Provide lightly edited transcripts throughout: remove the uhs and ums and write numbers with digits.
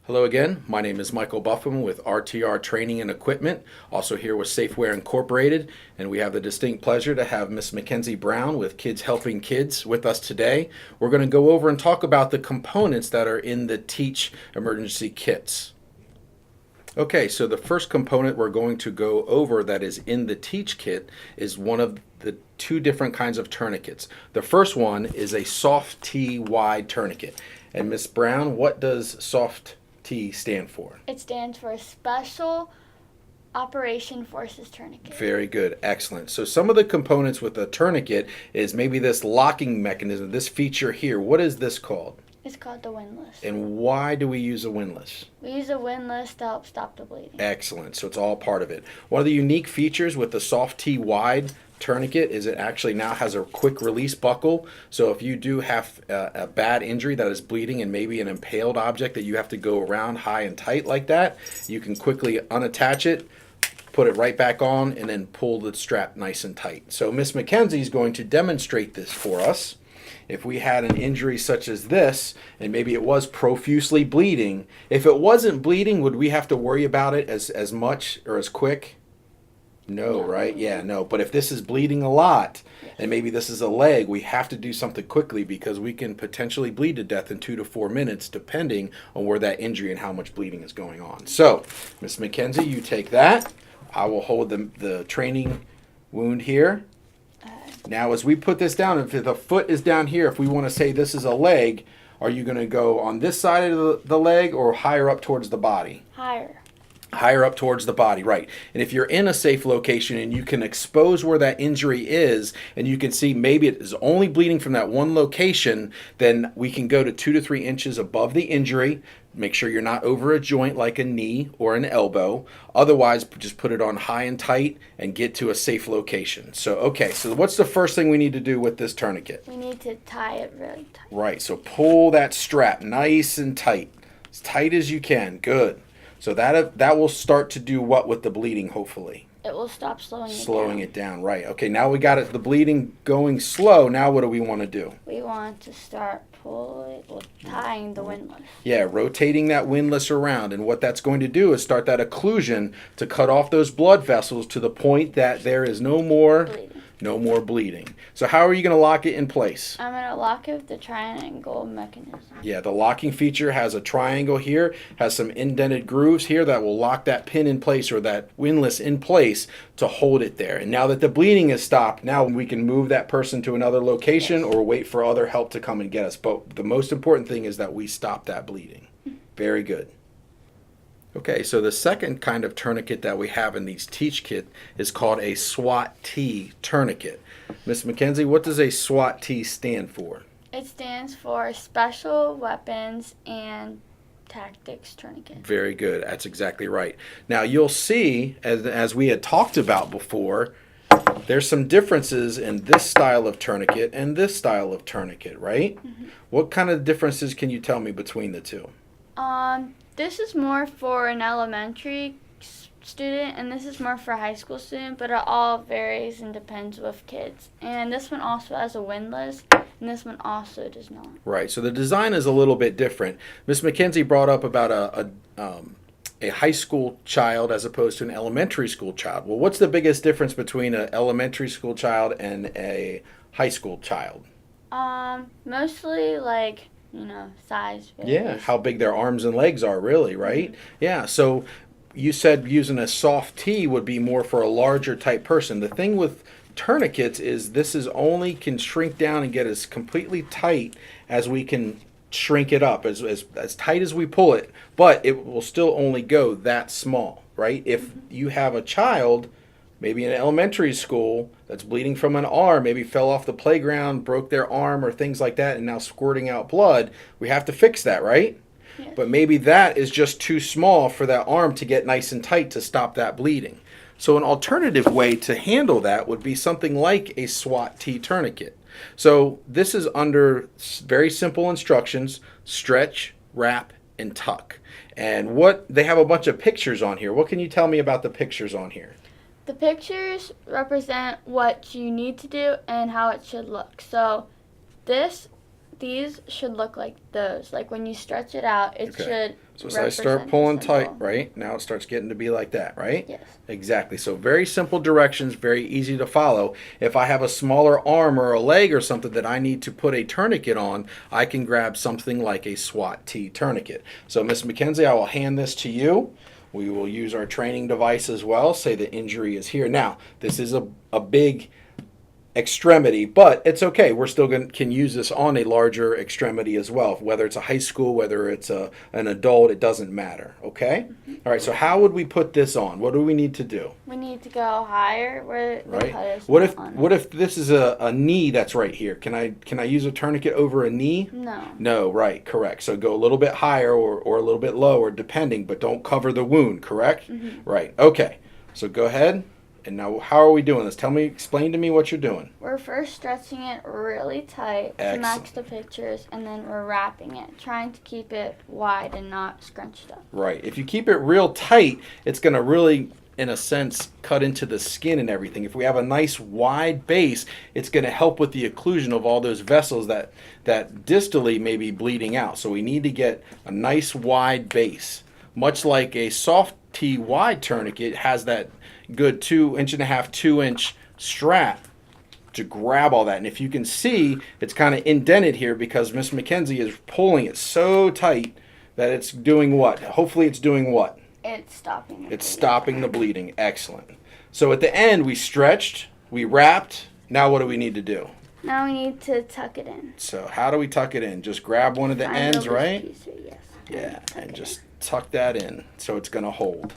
Hello again, my name is Michael Buffum with RTR Training and Equipment, also here with Safeware Incorporated, and we have the distinct pleasure to have Miss McKinsey Brown with Kids Helping Kids with us today. We're going to go over and talk about the components that are in the T.E.A.C.H emergency kits. Okay, so the first component we're going to go over that is in the T.E.A.C.H kit is one of the two different kinds of tourniquets. The first one is a SWAT T wide tourniquet. And Miss Brown, what does SWAT T stand for? It stands for Special Operation Forces Tourniquet. Very good, excellent. So some of the components with a tourniquet is maybe this locking mechanism, this feature here. What is this called? It's called the windlass. And why do we use a windlass? We use a windlass to help stop the bleeding. Excellent, so it's all part of it. One of the unique features with the SWAT T wide tourniquet is it actually now has a quick release buckle, so if you do have a bad injury that is bleeding and maybe an impaled object that you have to go around high and tight like that, you can quickly unattach it, put it right back on, and then pull the strap nice and tight. So Miss McKenzie is going to demonstrate this for us. If we had an injury such as this, and maybe it was profusely bleeding, if it wasn't bleeding, would we have to worry about it as much or as quick? No, right? Yeah, no. But if this is bleeding a lot, and maybe this is a leg, we have to do something quickly because we can potentially bleed to death in 2 to 4 minutes depending on where that injury and how much bleeding is going on. So, Miss McKenzie, you take that. I will hold the training wound here. Now, as we put this down, if the foot is down here, if we want to say this is a leg, are you going to go on this side of the leg or higher up towards the body? Higher up towards the body, right. And if you're in a safe location and you can expose where that injury is and you can see maybe it is only bleeding from that one location, then we can go to 2 to 3 inches above the injury. Make sure you're not over a joint like a knee or an elbow. Otherwise, just put it on high and tight and get to a safe location. So, okay, so what's the first thing we need to do with this tourniquet? We need to tie it really tight. Right, so pull that strap nice and tight. As tight as you can. Good. So that will start to do what with the bleeding, hopefully? It will stop slowing it down. Slowing it down, right. Okay, now we got the bleeding going slow. Now what do we want to do? We want to start tying the windlass. Yeah, rotating that windlass around. And what that's going to do is start that occlusion to cut off those blood vessels to the point that there is no more bleeding. So how are you going to lock it in place? I'm going to lock it with the triangle mechanism. Yeah, the locking feature has a triangle here, has some indented grooves here that will lock that pin in place or that windlass in place to hold it there. And now that the bleeding is stopped, now we can move that person to another location or wait for other help to come and get us. But the most important thing is that we stop that bleeding. Very good. Okay, so the second kind of tourniquet that we have in these T.E.A.C.H kit is called a SWAT T tourniquet. Miss McKenzie, what does a SWAT T stand for? It stands for Special Weapons and Tactics Tourniquet. Very good, that's exactly right. Now you'll see, as we had talked about before, there's some differences in this style of tourniquet and this style of tourniquet, right? Mm-hmm. What kind of differences can you tell me between the two? This is more for an elementary student, and this is more for a high school student, but it all varies and depends with kids. And this one also has a windlass, and this one also does not. Right, so the design is a little bit different. Miss McKenzie brought up about a high school child as opposed to an elementary school child. Well, what's the biggest difference between an elementary school child and a high school child? Mostly size. Yeah, how big their arms and legs are, really, right? Mm-hmm. Yeah, so you said using a SWAT T would be more for a larger type person. The thing with tourniquets is this is only can shrink down and get as completely tight as we can shrink it up, as tight as we pull it, but it will still only go that small, right? If you have a child, maybe in elementary school, that's bleeding from an arm, maybe fell off the playground, broke their arm or things like that, and now squirting out blood, we have to fix that, right? Yes. But maybe that is just too small for that arm to get nice and tight to stop that bleeding. So an alternative way to handle that would be something like a SWAT T tourniquet. So this is under very simple instructions: stretch, wrap, and tuck. And they have a bunch of pictures on here. What can you tell me about the pictures on here? The pictures represent what you need to do and how it should look. So this these should look like those. Like when you stretch it out, it should So as I start pulling tight, right? Now it starts getting to be like that, right? Yes. Exactly. So very simple directions, very easy to follow. If I have a smaller arm or a leg or something that I need to put a tourniquet on, I can grab something like a SWAT T tourniquet. So Miss McKinsey, I will hand this to you. We will use our training device as well. Say the injury is here. Now, this is a big extremity, but it's okay. We're still can use this on a larger extremity as well. Whether it's a high school, whether it's an adult, it doesn't matter. Okay? All right, so how would we put this on? What do we need to do? We need to go higher where the cut is. What if this is a knee that's right here? Can I use a tourniquet over a knee? No. No, right, correct. So go a little bit higher or a little bit lower depending, but don't cover the wound, correct? Right. Okay. So go ahead. And now, how are we doing this? Explain to me what you're doing. We're first stretching it really tight to match the pictures, and then we're wrapping it, trying to keep it wide and not scrunched up. Right. If you keep it real tight, it's going to really, in a sense, cut into the skin and everything. If we have a nice wide base, it's going to help with the occlusion of all those vessels that distally may be bleeding out. So we need to get a nice wide base. Much like a soft T wide tourniquet has that good 2.5 inch, 2-inch strap to grab all that. And if you can see, it's kind of indented here because Miss McKinsey is pulling it so tight that it's doing what? Hopefully it's doing what? It's stopping the bleeding. It's stopping the bleeding. Excellent. So at the end, we stretched, we wrapped. Now what do we need to do? Now we need to tuck it in. So how do we tuck it in? Just grab one of the ends, right? Piece here, yes. Yeah, and just tuck that in so it's going to hold.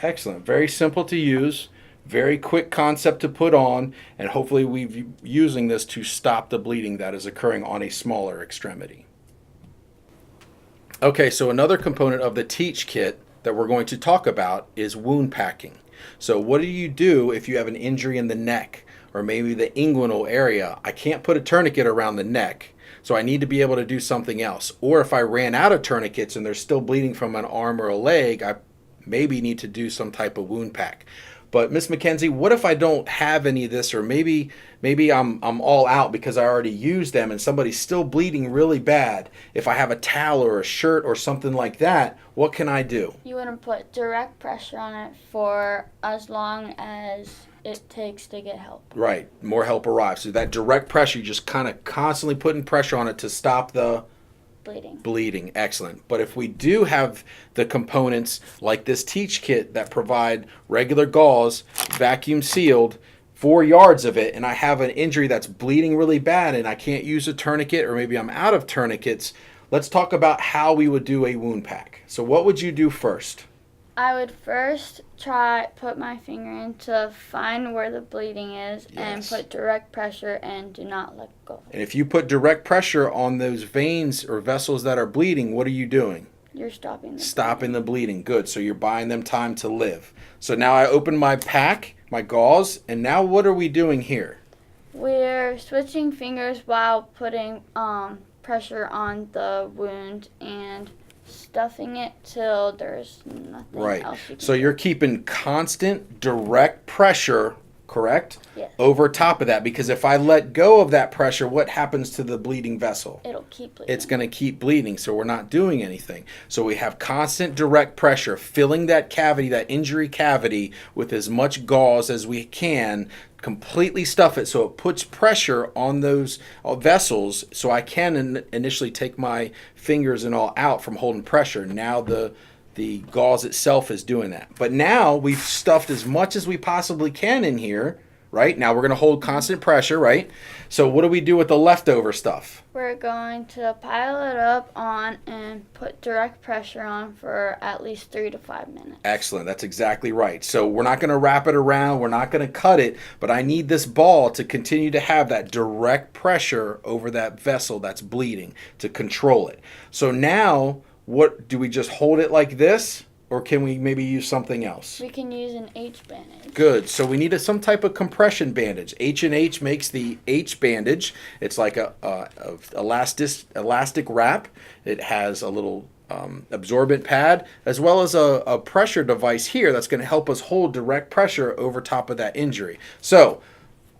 Excellent. Very simple to use, very quick concept to put on, and hopefully we're using this to stop the bleeding that is occurring on a smaller extremity. Okay, so another component of the T.E.A.C.H kit that we're going to talk about is wound packing. So what do you do if you have an injury in the neck or maybe the inguinal area? I can't put a tourniquet around the neck, so I need to be able to do something else. Or if I ran out of tourniquets and they're still bleeding from an arm or a leg, I maybe need to do some type of wound pack. But Miss McKinsey, what if I don't have any of this, or maybe I'm all out because I already used them and somebody's still bleeding really bad? If I have a towel or a shirt or something like that, what can I do? You want to put direct pressure on it for as long as it takes to get help. Right, more help arrives. So that direct pressure, you just kind of constantly putting pressure on it to stop the bleeding. Excellent. But if we do have the components like this T.E.A.C.H kit that provide regular gauze, vacuum sealed, 4 yards of it, and I have an injury that's bleeding really bad and I can't use a tourniquet, or maybe I'm out of tourniquets, let's talk about how we would do a wound pack. So what would you do first? I would first put my finger in to find where the bleeding is, and put direct pressure and do not let go. And if you put direct pressure on those veins or vessels that are bleeding, what are you doing? You're stopping the bleeding. Good. So you're buying them time to live. So now I open my pack, my gauze, and now what are we doing here? We're switching fingers while putting pressure on the wound and stuffing it till there's nothing else you can So you're keeping constant direct pressure, correct? Yes. Over top of that, because if I let go of that pressure, what happens to the bleeding vessel? It'll keep bleeding. It's going to keep bleeding, so we're not doing anything. So we have constant direct pressure, filling that cavity, that injury cavity, with as much gauze as we can, completely stuff it so it puts pressure on those vessels, so I can initially take my fingers and all out from holding pressure. Now the gauze itself is doing that. But now we've stuffed as much as we possibly can in here, right? Now we're going to hold constant pressure, right? So what do we do with the leftover stuff? We're going to pile it up on and put direct pressure on for at least 3 to 5 minutes. Excellent. That's exactly right. So we're not going to wrap it around. We're not going to cut it. But I need this ball to continue to have that direct pressure over that vessel that's bleeding to control it. So now, what do we just hold it like this? Or can we maybe use something else? We can use an H bandage. Good. So we need some type of compression bandage. H&H makes the H bandage. It's like a elastic wrap. It has a little absorbent pad, as well as a pressure device here that's going to help us hold direct pressure over top of that injury. So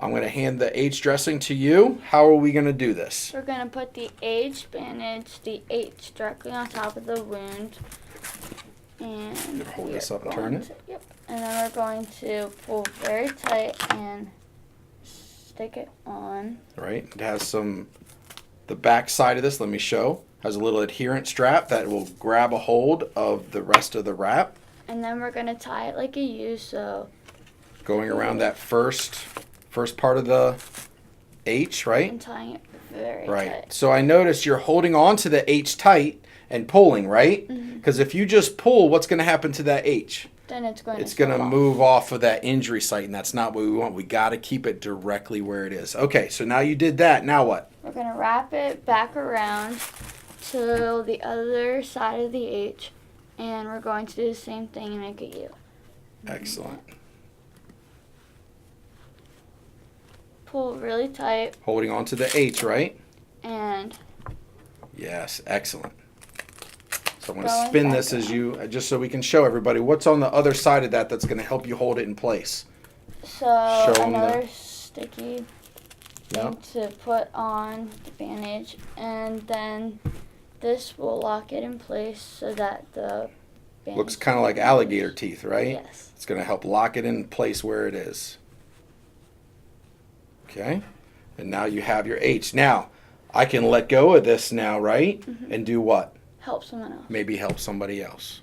I'm going to hand the H dressing to you. How are we going to do this? We're going to put the H bandage, the H directly on top of the wound. And Hold this up and turn it. Yep. And then we're going to pull very tight and stick it on. Right. It has the back side of this, let me show, has a little adherent strap that will grab a hold of the rest of the wrap. And then we're going to tie it like a U, so. Going around that first part of the H, right? And tying it very right. tight. So I noticed you're holding on to the H tight and pulling, right? Because if you just pull, what's going to happen to that H? Then it's going to move off of that injury site, and that's not what we want. We got to keep it directly where it is. Okay, so now you did that. Now what? We're going to wrap it back around to the other side of the H, and we're going to do the same thing and make a U. Excellent. Pull really tight. Holding on to the H, right? And. Yes, excellent. So I'm going to spin this as just so we can show everybody what's on the other side of that that's going to help you hold it in place. So another sticky thing to put on the bandage, and then this will lock it in place so that the bandage looks kind of like alligator teeth, right? Yes. It's going to help lock it in place where it is. Okay, and now you have your H. Now, I can let go of this now, right? And do what? Help someone else. Maybe help somebody else.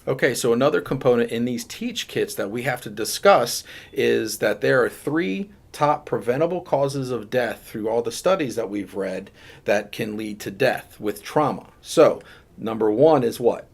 Okay, so another component in these T.E.A.C.H kits that we have to discuss is that there are 3 top preventable causes of death through all the studies that we've read that can lead to death with trauma. So, number 1 is what?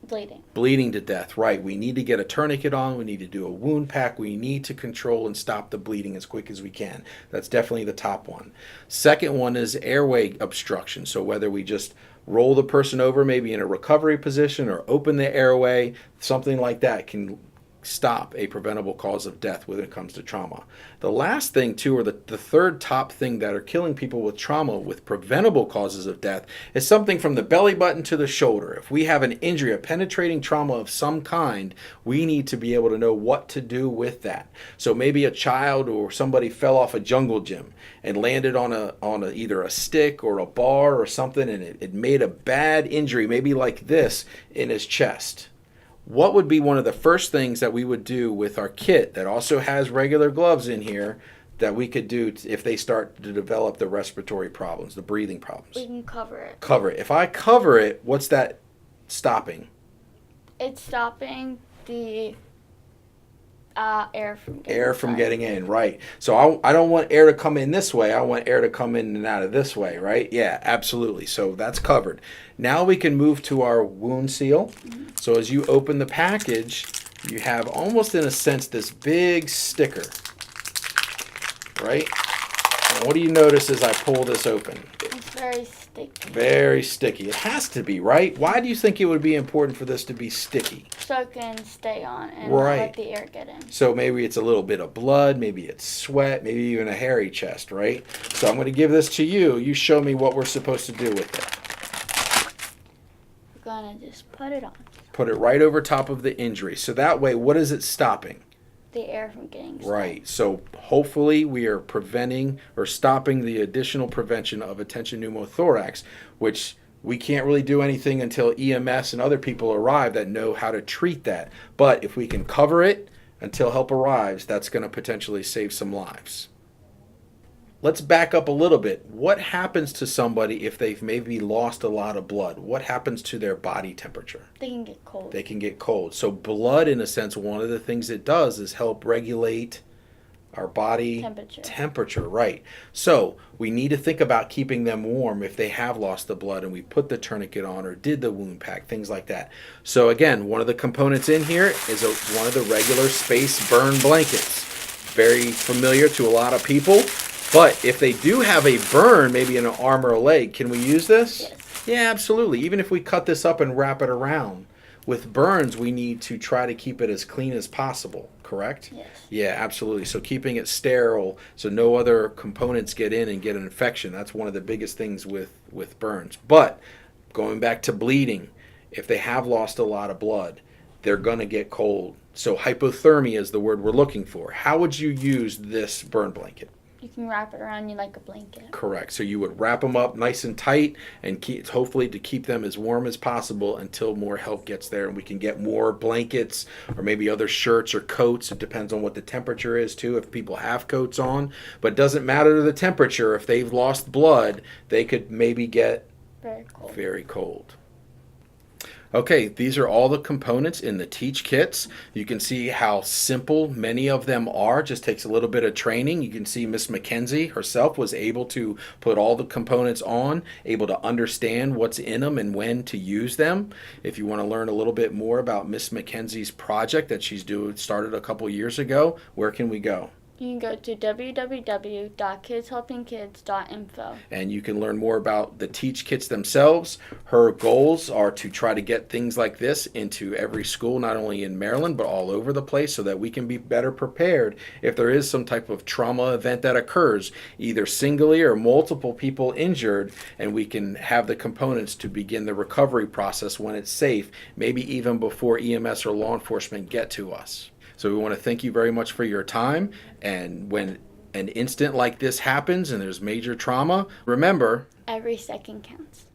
Bleeding. Bleeding to death, right. We need to get a tourniquet on. We need to do a wound pack. We need to control and stop the bleeding as quick as we can. That's definitely the top one. Second one is airway obstruction. So whether we just roll the person over maybe in a recovery position or open the airway, something like that can stop a preventable cause of death when it comes to trauma. The last thing too, or the third top thing that are killing people with trauma with preventable causes of death is something from the belly button to the shoulder. If we have an injury, a penetrating trauma of some kind, we need to be able to know what to do with that. So maybe a child or somebody fell off a jungle gym and landed on either a stick or a bar or something, and it made a bad injury, maybe like this, in his chest. What would be one of the first things that we would do with our kit that also has regular gloves in here that we could do if they start to develop the respiratory problems, the breathing problems? We can cover it. Cover it. If I cover it, what's that stopping? It's stopping the air from getting in, right. So I don't want air to come in this way. I want air to come in and out of this way, right? Yeah, absolutely. So that's covered. Now we can move to our wound seal. So as you open the package, you have almost in a sense this big sticker, right? And what do you notice as I pull this open? It's very sticky. Very sticky. It has to be, right? Why do you think it would be important for this to be sticky? So it can stay on and right. not let the air get in. So maybe it's a little bit of blood, maybe it's sweat, maybe even a hairy chest, right? So I'm going to give this to you. You show me what we're supposed to do with it. We're going to just put it on. Put it right over top of the injury. So that way, what is it stopping? The air from getting stuck. Right. So hopefully we are preventing or stopping the additional prevention of attention pneumothorax, which we can't really do anything until EMS and other people arrive that know how to treat that. But if we can cover it until help arrives, that's going to potentially save some lives. Let's back up a little bit. What happens to somebody if they've maybe lost a lot of blood? What happens to their body temperature? They can get cold. They can get cold. So blood, in a sense, one of the things it does is help regulate our body temperature, right. So we need to think about keeping them warm if they have lost the blood and we put the tourniquet on or did the wound pack, things like that. So again, one of the components in here is one of the regular space burn blankets. Very familiar to a lot of people. But if they do have a burn, maybe in an arm or a leg, can we use this? Yes. Yeah, absolutely. Even if we cut this up and wrap it around. With burns, we need to try to keep it as clean as possible, correct? Yes. Yeah, absolutely. So keeping it sterile so no other components get in and get an infection. That's one of the biggest things with burns. But going back to bleeding, if they have lost a lot of blood, they're going to get cold. So hypothermia is the word we're looking for. How would you use this burn blanket? You can wrap it around you like a blanket. Correct. So you would wrap them up nice and tight and hopefully to keep them as warm as possible until more help gets there and we can get more blankets or maybe other shirts or coats. It depends on what the temperature is too, if people have coats on. But it doesn't matter the temperature. If they've lost blood, they could maybe get Very cold. very cold. Okay, these are all the components in the T.E.A.C.H kits. You can see how simple many of them are. Just takes a little bit of training. You can see Miss McKinsey herself was able to put all the components on, able to understand what's in them and when to use them. If you want to learn a little bit more about Miss McKinsey's project that she's started a couple years ago, where can we go? You can go to www.kidshelpingkids.info. And you can learn more about the T.E.A.C.H kits themselves. Her goals are to try to get things like this into every school, not only in Maryland, but all over the place so that we can be better prepared if there is some type of trauma event that occurs, either singly or multiple people injured, and we can have the components to begin the recovery process when it's safe, maybe even before EMS or law enforcement get to us. So we want to thank you very much for your time. And when an incident like this happens and there's major trauma, remember, Every second counts.